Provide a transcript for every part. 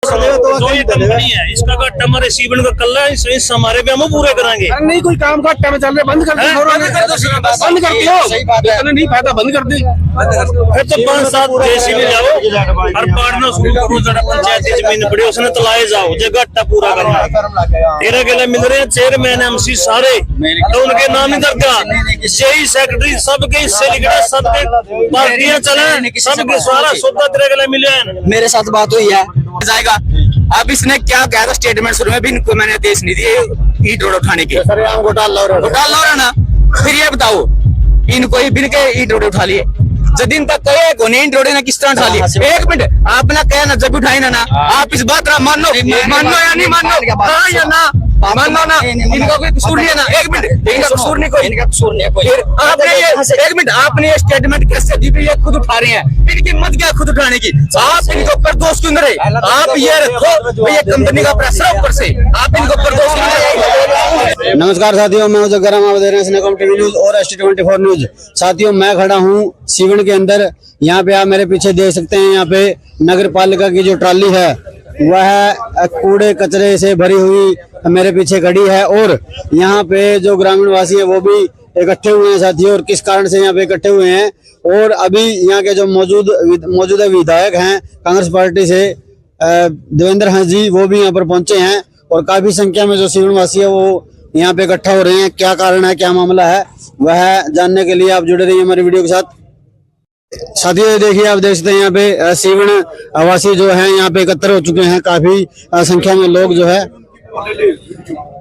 जो ये कंपनी है इसका घाटा हमारे सीवन का कल है, इस हमारे भी हम पूरे कराएंगे। नहीं कोई काम घाटा में चल रहा है, बंद कर दो, बंद कर दो, नहीं फायदा बंद कर दे। फिर तो 5-7 जेसीबी जाओ और पाड़ना शुरू करो, जरा पंचायती जमीन पड़ी उसने तलाए जाओ, जो घाटा पूरा करना है। तेरा के मिल रहे हैं चेयरमैन एमसी सारे, तो उनके नाम ही दरकार, यही सेक्रेटरी सबके हिस्से लिखना, सबके पार्टियां चले, सबके सारा सौदा तेरे के लिए मिले। मेरे साथ बात हुई है जाएगा। अब इसने क्या कहा था स्टेटमेंट शुरू में भी, इनको मैंने आदेश नहीं दिए ईट रोड उठाने के, घोटाला हो रहा है ना। फिर ये बताओ इनको ही बिन के ईट रोड उठा लिए, जब दिन तक कहे को ईट रोड ने किस तरह उठा लिए। एक मिनट आपने कहा ना जब उठाई ना आप इस बात का मानो या नहीं मानो, हाँ या ना मानो ना, इनका कोई कसूर नहीं है ना। एक मिनट इनका कसूर नहीं, कोई इनका कसूर नहीं है कोई। आपने ये एक मिनट आपने ये स्टेटमेंट कैसे दी, ये खुद उठा रहे हैं, इनकी मत क्या खुद उठाने की, आप इनके ऊपर दोष क्यों रहे। आप ये रखो ये कंपनी का प्रेशर ऊपर से, आप इनके ऊपर दोष क्यों। नमस्कार साथियों, मैं जगराम, आप देख रहे हैं स्नेकॉम टीवी न्यूज और ST24 न्यूज। साथियों मैं खड़ा हूँ सीवन के अंदर, यहाँ पे आप मेरे पीछे देख सकते हैं, यहाँ पे नगर पालिका की जो ट्राली है वह कूड़े कचरे से भरी हुई मेरे पीछे खड़ी है। और यहाँ पे जो ग्रामीण वासी हैं वो भी इकट्ठे हुए हैं साथियों। और किस कारण से यहाँ पे इकट्ठे हुए हैं, और अभी यहाँ के जो मौजूदा विधायक हैं कांग्रेस पार्टी से देवेंद्र हंस जी, वो भी यहाँ पर पहुंचे हैं। और काफी संख्या में जो सीवन वासी है वो यहाँ पे इकट्ठा हो रहे हैं। क्या कारण है, क्या मामला है, वह जानने के लिए आप जुड़े रहिए हमारी वीडियो के साथ। साथियों देखिए, आप देख सकते हैं यहाँ पे सीवन वासी जो है यहाँ पे एकत्र हो चुके हैं। काफी संख्या में लोग जो है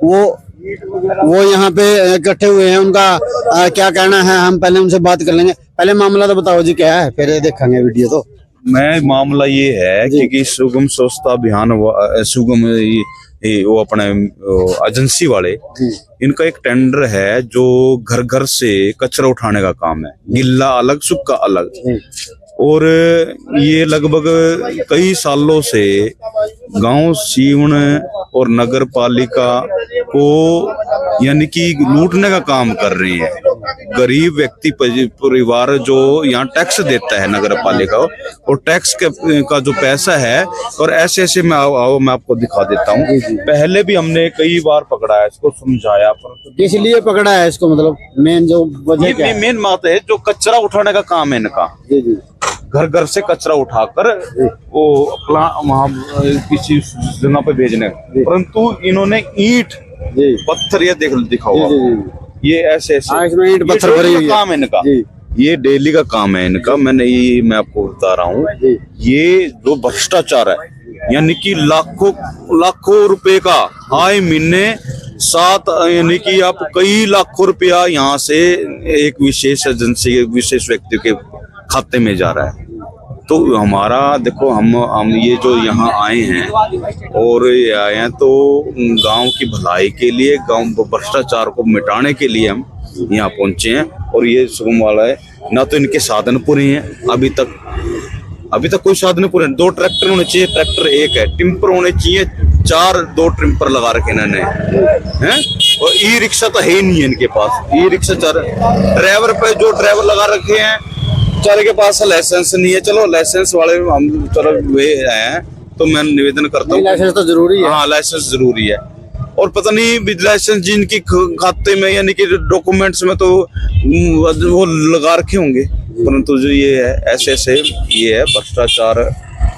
वो यहाँ पे इकट्ठे हुए हैं। उनका क्या कहना है हम पहले उनसे बात कर लेंगे। पहले मामला तो बताओ जी क्या है, फिर देखेंगे वीडियो। तो मैं मामला ये है कि सुगम स्वच्छता अभियान सुगम वो अपने एजेंसी वाले, इनका एक टेंडर है जो घर घर से कचरा उठाने का काम है, गिल्ला अलग सूखा अलग। और ये लगभग कई सालों से गांव सीवन और नगर पालिका को यानी कि लूटने का काम कर रही है। गरीब व्यक्ति परिवार जो यहाँ टैक्स देता है नगर पालिका, और टैक्स का जो पैसा है, और ऐसे मैं आपको दिखा देता हूँ। पहले भी हमने कई बार पकड़ा है इसको, समझाया, पर इसलिए पकड़ा है इसको, मतलब मेन जो वजह क्या है? मेन बात है जो कचरा उठाने का काम है इनका, घर घर से कचरा उठाकर वो वहाँ किसी जगह पे भेजने, परंतु इन्होंने ईंट पत्थर ये दिखाओ, ये ऐसे ईंट पत्थर भरी हुई काम है इनका, ये डेली का काम है इनका। मैं आपको बता रहा हूँ, ये जो भ्रष्टाचार है, यानी कि लाखों रुपए का आय महीने साथ, यानी कि आप कई लाखों रुपया यहाँ से एक विशेष एजेंसी विशेष व्यक्ति के खाते में जा रहा है। तो हमारा देखो, हम ये जो यहाँ आए हैं और ये आए हैं तो गांव की भलाई के लिए, गांव भ्रष्टाचार को मिटाने के लिए हम यहाँ पहुंचे हैं। और ये सुगम वाला है ना, तो इनके साधन पूरे हैं अभी तक कोई साधन पूरे। 2 ट्रैक्टर होने चाहिए, ट्रैक्टर एक है, टिम्पर होने चाहिए 2 टिम्पर लगा रखे इन्होंने हैं। और ई रिक्शा तो है ही नहीं है इनके पास, ई रिक्शा 4 ड्राइवर पे जो ड्राइवर लगा रखे हैं, बेचारे के पास लाइसेंस नहीं है। चलो लाइसेंस वाले हम चलो वे हैं, तो मैं निवेदन करता हूँ लाइसेंस तो जरूरी है। हाँ लाइसेंस जरूरी है। और पता नहीं लाइसेंस जिनकी खाते में यानी कि डॉक्यूमेंट्स में तो वो लगा रखे होंगे, परंतु जो ये है ऐसे ये है भ्रष्टाचार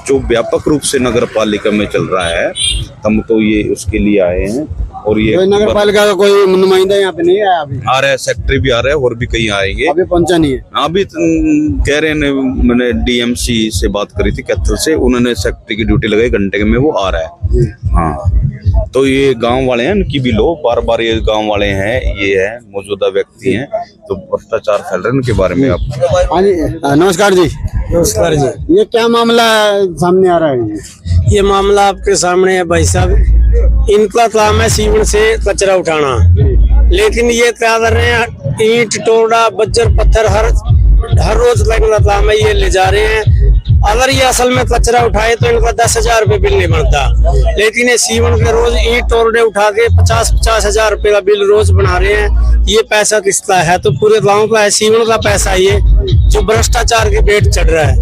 जो व्यापक रूप से नगर पालिका में चल रहा है। हम तो ये उसके लिए आए हैं। और ये नगर पालिका का कोई नुमाइंदा यहाँ पे नहीं आया अभी? आ रहा है, सेक्रेटरी भी आ रहा है और भी कहीं आएंगे, अभी पहुंचा नहीं है। अभी कह रहे हैं, मैंने DMC से बात करी थी कैथल से, उन्होंने सेक्रेटरी की ड्यूटी लगाई, घंटे में वो आ रहा है। हाँ, तो ये गांव वाले हैं, इनकी भी लो बार ये गांव वाले हैं, ये है मौजूदा व्यक्ति हैं, तो भ्रष्टाचार फैल रहे हैं उनके बारे में आप। हाँ जी, नमस्कार जी। नमस्कार जी। ये क्या मामला सामने आ रहा है? ये मामला आपके सामने है भाई साहब। इनका काम है सीवन से कचरा उठाना, लेकिन ये क्या कर रहे हैं, ईंट टोड़ा बज्जर पत्थर हर रोज लगने का काम है, ये ले जा रहे हैं। अगर ये असल में कचरा उठाए तो इनका 10,000 रुपये बिल नहीं बनता, लेकिन ये सीवन के रोज ईंट टोड़े उठा के 50-50 हजार रुपये का बिल रोज बना रहे हैं। ये पैसा किसका है? तो पूरे गांव का है, सीवन का पैसा ये। जो भ्रष्टाचार के पेट चढ़ रहा है।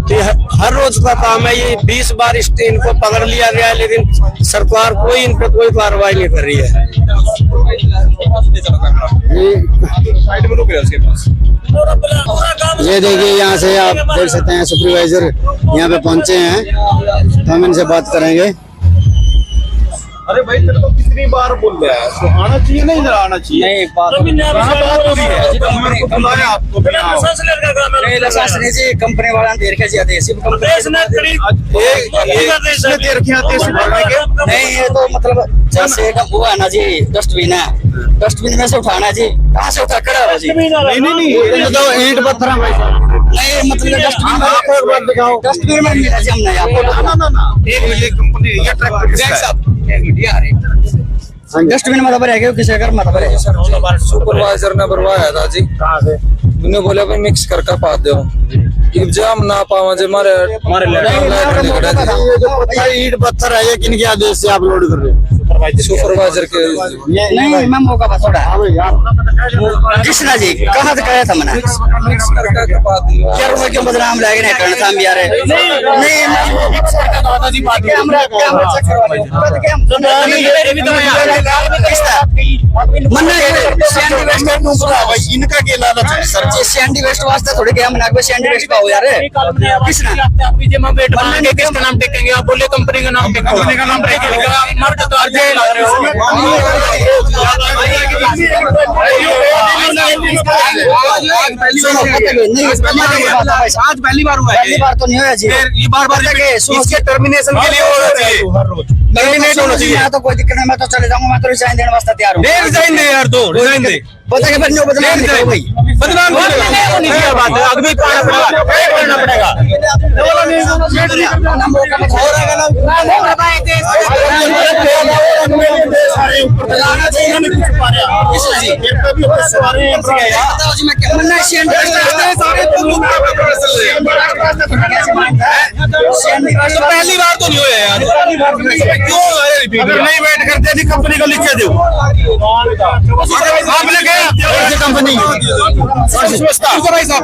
तो ये हर रोज का काम है। ये 20 बार इनको पकड़ लिया गया है, लेकिन सरकार कोई इन पर कोई कार्रवाई नहीं कर रही है। ये देखिए, यहाँ से आप देख सकते हैं सुपरवाइजर यहाँ पे पहुंचे हैं, तो हम इनसे बात करेंगे। अरे भाई तेरे को कितनी बार बोल रहा है, तो आना चाहिए नहीं ना आना चाहिए। नहीं एक बात बुलाया आपको लाइसेंस नहीं जी, कंपनी वाला ने दे रखा जी आदेश नहीं, ये तो मतलब जैसे वो है ना जी, डस्टबिन है, डस्टबिन में से उठाना है जी, कहाँ से उठा खड़ा है जी? नहीं ये तो ईंट पत्थर है भाई। नहीं मतलब डस्टबिन में मिला जी हमने आपको। ये कंपनी ये डस्टबिन मतलब रह गया किसी का मतलब है। सुपरवाइजर ने भरवाया था जी, उन्हें बोले भाई मिक्स करके पा दो, एग्जाम ना पावा जी हमारे ईंट पत्थर है, ये किनके आदेश से आप लोड कर रहे हो? सुपरवाइजर के। नहीं मैं मौका बता थोड़ा कृष्णा जी कहाँ से कहा था मैंने मिक्स करके पा दिया क्या रुपए क्यों बदनाम लाएगा नहीं करना था हम यार इनका के लालच है सर। सैंडी वेस्ट वास्ते थोड़ी क्या मना सैंडी वेस्ट पाओ यार कृष्णा किसका नाम टेकेंगे आप? बोले कंपनी का नाम टेकेंगे, कंपनी का नाम टेकेंगे मर्द तो आज आज पहली बार हुआ है, पहली बार तो नहीं हुआ जी, ये बार इसके टर्मिनेशन के लिए होना चाहिए, टर्मिनेट होना चाहिए। मैं तो कोई दिक्कत नहीं, मैं तो चले जाऊंगा, मैं तो रिजाइन देने वास्ते तैयार हूँ। रिजाइन दे यार, तो रिजाइन दे। पता है बदनाम नहीं करो भाई, बदनाम नहीं क्या बात है, आगे भी करना पड़ेगा। पहली बार तो नहीं हुआ यार, क्यों नहीं वेट करते थे? कंपनी को लिख के दो, आपने क्या कंपनी भाई साहब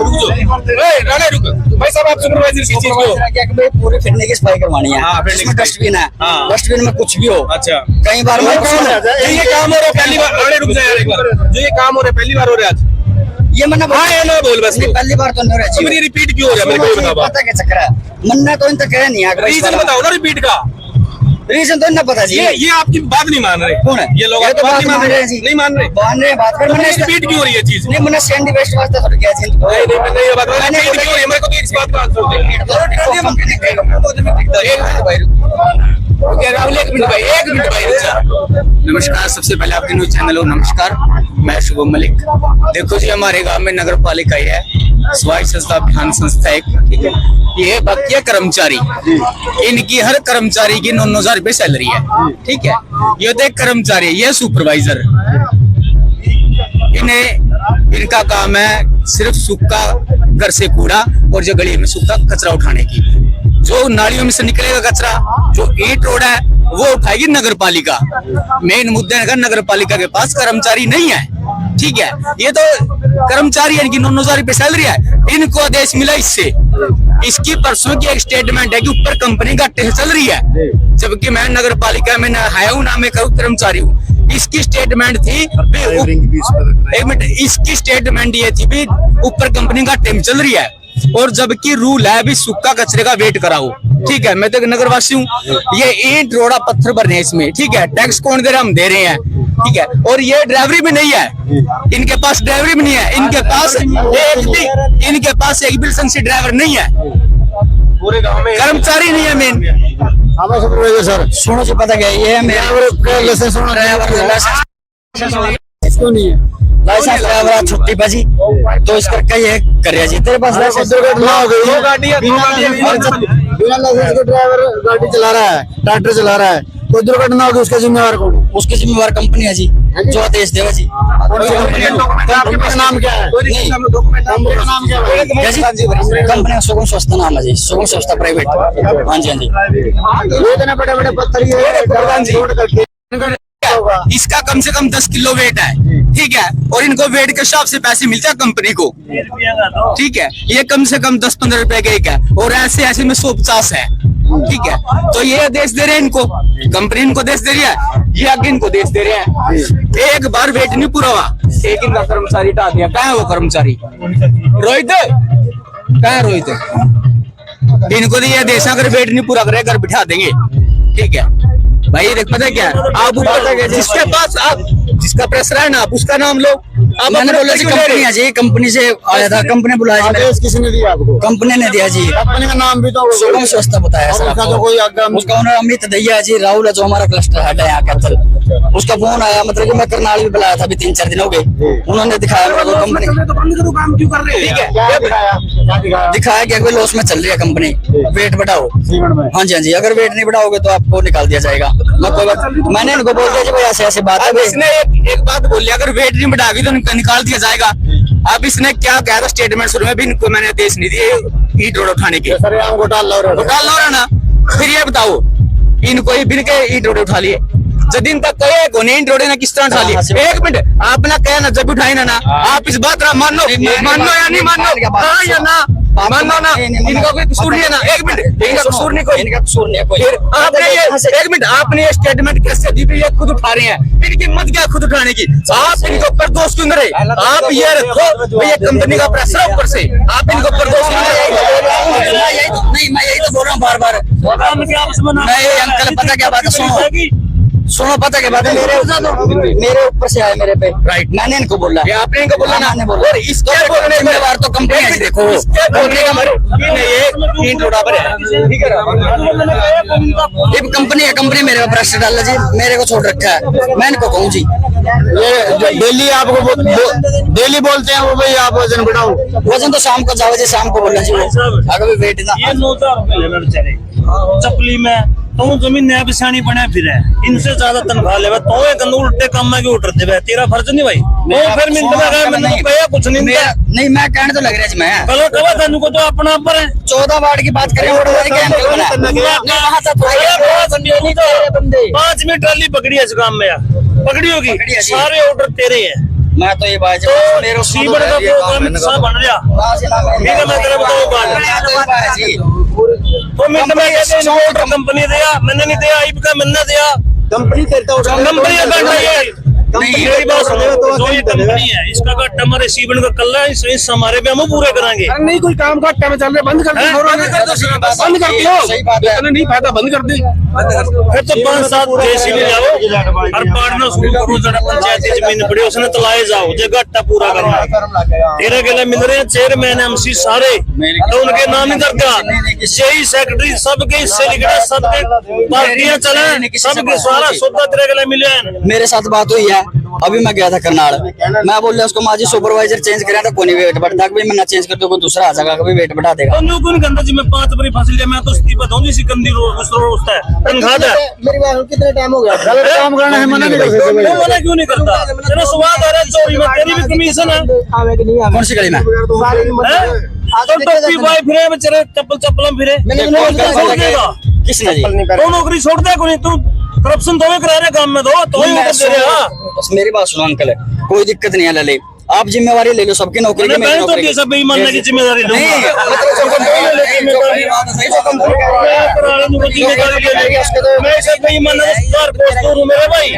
भाई साहब आप सुपरवाइजर की चीज को पूरे फिरने की सफाई करवानी है। इसमें डस्टबिन है, डस्टबिन में कुछ भी हो। अच्छा कई बार मैं ये काम हो रहा है पहली बार, अरे रुक जा यार एक बार, जो ये काम हो रहा है पहली बार हो रहा है आज, ये मैंने हाँ ना बोल बस, पहली बार तो नहीं हो रहा है। रिपीट क्यों हो रहा है मेरे को बताओ, पता क्या चक्कर है, मन्ना तो इनका कह नहीं है, रीजन बताओ ना रिपीट का। रीजन तो इन्हें पता जी, ये आपकी बात नहीं मान रहे। कौन है ये लोग तो बात मान रहे हैं जी, नहीं मान रहे, मान रहे बात कर, मैंने रिपीट क्यों हो रही है चीज? नहीं मैंने सैंडी वेस्ट वास्ते थोड़ी क्या जी, नहीं ये बात नहीं क्यों हो रही है, मेरे को तो इस बात का आंसर दे। एक मिनट भाई। नमस्कार, सबसे पहले आपके न्यूज चैनल को नमस्कार, मैं शुभम मलिक। देखो जी, हमारे गांव में नगर पालिका ही है, स्वायत्त संस्था अभियान संस्था एक, ठीक है। ये बाकी है कर्मचारी, इनकी हर कर्मचारी की 9,000 रुपए सैलरी है, ठीक है। ये तो एक कर्मचारी, ये सुपरवाइजर, इनका काम है सिर्फ सूखा घर से कूड़ा और जो गली में सूखा कचरा उठाने की। जो नालियों में से निकलेगा कचरा, जो ईंट रोड है वो उठाएगी नगर पालिका। मेन मुद्दा है नगर पालिका के पास कर्मचारी नहीं है, ठीक है। ये तो कर्मचारी है, इनकी 9,000 रुपए सैलरी है, इनको आदेश मिला इससे। इसकी परसों की एक स्टेटमेंट है कि ऊपर कंपनी का टैक्स चल रही है, जबकि मैं नगर पालिका में आया हूँ ना, मैं कर्मचारी हूँ। इसकी स्टेटमेंट थी, एक मिनट, इसकी स्टेटमेंट ये थी भी ऊपर कंपनी का टैक्स चल रही है, और जबकि रूल है भी सूखा कचरे का वेट कराओ, ठीक है। मैं तो नगरवासी हूँ, ये ईंट रोड़ा पत्थर भर रहे हैं इसमें, ठीक है। टैक्स कौन दे रहा है? हम दे रहे हैं, ठीक है। और ये ड्राइवरी भी नहीं है, इनके पास ड्राइवरी भी नहीं है, इनके पास एक भी लाइसेंसी ड्राइवर नहीं है, पूरे गांव में कर्मचारी नहीं है मेन। हाँ सुपरवाइजर सर, सुनो जी, पता क्या है, ये लाइसेंस क्यों नहीं है? लाइसेंस ड्राइवर छुट्टी बाजी, तो इस करके ये कर जी, तेरे पास लाइसेंस दुर्घटना हो गई, बिना लाइसेंस के ड्राइवर गाड़ी चला रहा है, ट्रैक्टर चला रहा है, कोई दुर्घटना होगी उसका जिम्मेवार कौन? उसकी जिम्मेवार कंपनी है जी, जो आदेश देगा जी। कंपनी का नाम क्या है? कंपनी का नाम क्या है? कंपनी सुगम संस्था नाम है जी, सुगम संस्था प्राइवेट। हाँ जी, हाँ जी। इतने बड़े बड़े पत्थर ये इसका कम से कम 10 किलो वेट है, ठीक है, और इनको वेट के हिसाब से पैसे मिलते हैं कंपनी को, ठीक है। ये कम से कम 10-15 रुपए का एक है, और ऐसे ऐसे में 150 है, ठीक है। तो ये आदेश दे रहे हैं इनको, कंपनी इनको आदेश दे रही है, ये आगे इनको आदेश दे रहे हैं। एक बार वेट नहीं पूरा हुआ, एक इनका कर्मचारी हटा दिया। कहाँ है वो कर्मचारी? रोहित कहाँ है? रोहित इनको तो ये आदेश, अगर वेट नहीं पूरा करे घर बिठा देंगे, ठीक है भाई। देख पता है क्या, आप ऊपर जिसके पास आप जिसका प्रेशर है ना, आप उसका नाम लो। आप मैंने बोला जी कंपनी है जी, कंपनी से आया था, कंपनी बुलाया जी। किसने दिया आपको? कंपनी ने दिया जी। कंपनी का नाम भी तो शुभम स्वच्छता बताया सर उसका तो आपको। कोई आगाम उसका ओनर अमित दैया है जी, राहुल है जो हमारा क्लस्टर हेड है यहाँ कैपिटल। उसका फोन आया, मतलब कि मैं करनाल भी बुलाया था, अभी 3-4 दिन हो गए। उन्होंने दिखाया मेरे को कंपनी, ठीक है, क्या दिखाया? क्या दिखाया? दिखाया कि कोई लॉस में चल रही है कंपनी, वेट बढ़ाओ। सीवन में हाँ जी, हाँ जी, अगर वेट नहीं बढ़ाओगे तो आपको निकाल दिया जाएगा। मैं कोई बात, मैंने इनको बोल दिया जी भाई ऐसे ऐसे बात है। इसने एक बात बोली, अगर वेट नहीं बढ़ाएगी तो निकाल दिया जाएगा। अब इसने क्या कहा था स्टेटमेंट शुरू में भी, इनको मैंने आदेश नहीं दिए ईट रोड उठाने के। सरेआम घोटाला हो रहा है। घोटाला हो रहा ना, फिर ये बताओ इनको ही बिन के ईट रोड उठा लिए। जब दिन तक कहे को नहीं रोड ने किस तरह उठा लिए? एक मिनट, आपने कहा ना जब उठाई ना, आप इस बात का मानो या नहीं मानो, हाँ या ना मानो ना, इनका कोई कसूर नहीं है ना। एक मिनट, इनका कसूर नहीं, कोई इनका कसूर नहीं है कोई। फिर आपने ये एक मिनट, आपने ये स्टेटमेंट कैसे दी? ये खुद उठा रहे हैं, इनकी हिम्मत क्या खुद उठाने की? आप इनके ऊपर दोष क्यों रहे? आप ये रखो ये कंपनी का प्रेशर है ऊपर से, आप इनके ऊपर दोष नहीं। मैं यही तो बोल रहा हूँ बार बार। नहीं अंकल, पता क्या बात है, सुनो पता क्या बात है, मेरे ऊपर से आया मेरे पे, राइट। मैंने इनको बोला, आपने इनको बोला ना, मैंने बोला। और इसके बोलने जिम्मेवार तो कंपनी है। देखो बोलने का कंपनी है, कंपनी मेरे पे प्रेशर डाल जी, मेरे को छोड़ रखा है। मैं इनको कहूँ जी, ये डेली आपको डेली बोलते हैं वो भाई आप वजन बढ़ाओ। वजन तो शाम को जाओ जी, शाम को बोलना जी। वो अगर वेट ना ये 9,000 रुपए लेना बेचारे चपली में, तो जमीन नया बिसानी बने फिर है, इनसे ज्यादा तनख्वाह ले, तो एक उल्टे काम में क्यों उठते भाई? तेरा फर्ज नहीं भाई। वो फिर मिनट में गए, मैंने कहा कुछ नहीं दिया। नहीं, मैं कहने तो लग रहा है मैं कलो कहा तनु को तो अपना पर है। 14 वार्ड की बात करें, 5 मिनट ट्राली पकड़ी है इस काम में, पकड़ी होगी, सारे ऑर्डर तेरे हैं। मैं तो ये बात तो सीवर का प्रोग्राम सब बन गया, ठीक है। मैं तेरे बताऊँ बात, तो मिनट में कहते हैं ऑर्डर कंपनी दिया, मैंने नहीं दिया, आईप का मैंने दिया, कंपनी करता कंपनी मेरी बात सुनो, जो ये कंपनी है इसका गट्टा हमारे सीवन का कल्ला है, इस हमारे पे हम पूरे कराएंगे। नहीं कोई काम का टाइम चल रहा है, बंद कर दो, बंद कर दो, नहीं फायदा, बंद कर दे। फिर तो 5-7 जेसीबी जाओ और पाड़ना शुरू करो, जरा पंचायती जमीन पड़ी उसने तलाए जाओ, जो गट्टा पूरा करना है। तेरे के मिल रहे हैं चेयरमैन एमसी सारे, तो उनके नाम ही दरकार, जेई सेक्रेटरी सबके हिस्से लिखना, सबके पार्टियां चले, सबके सारा सौदा तेरे के मिले हैं। मेरे साथ बात हुई है, अभी मैं गया था करनाल, मैं बोल रहा उसको माजी सुपरवाइजर चेंज करा था, कोई वेट बढ़ता, मैं ना चेंज करके कोई दूसरा आ जाएगा, कभी वेट बढ़ा देगा। तो कौन कहता जी मैं 5 बारी फंस लिया, मैं तो इस्तीफा दूं जी, सिकंदी रोस्ता है तनख्वाह है। मेरी बात कितने टाइम हो गया? गलत काम करना है, मना नहीं कर सकते। मना क्यों नहीं करता? तेरा स्वाद आ रहा है चोरी में, तेरी भी कमीशन है। कौन सी गली में? तो टोपी बॉय फिरे बेचारे, चप्पल फिरे, छोड़ देगा किसने जी? तो नौकरी छोड़ दे कोई, तू करप्शन तो करा रहे काम में, तो ही दे रहे। हाँ बस मेरी बात सुनो अंकल, कोई दिक्कत नहीं है लले, आप जिम्मेवारी ले लो सबकी नौकरी की, मेरी नौकरी की। सब बेईमानी की जिम्मेदारी लूंगा। नहीं, मैं सब बेईमान है, हूँ मेरे भाई।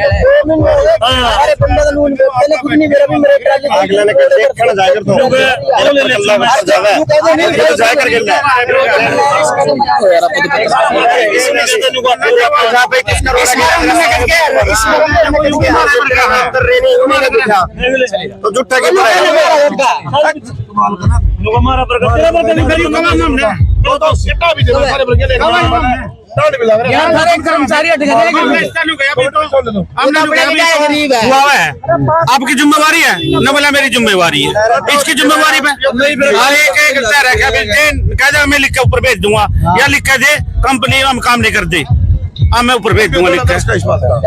तो जुट्टा के हमारा प्रगति कर्मचारी आपकी जिम्मेवारी है न, बोला मेरी जिम्मेवारी है, इसकी जिम्मेवारी पे कह दे मैं लिख के ऊपर भेज दूंगा, या लिख के दे कंपनी हम काम नहीं करते, हाँ मैं ऊपर भेज दूंगा लिख के।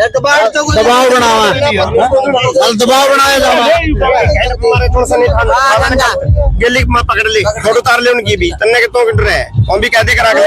दबाव बनावा, दबाव बनाया गिल्ली पकड़ ली, फोटो उतार ले उनकी भी, तन्ने के तो है हम भी कहते करा के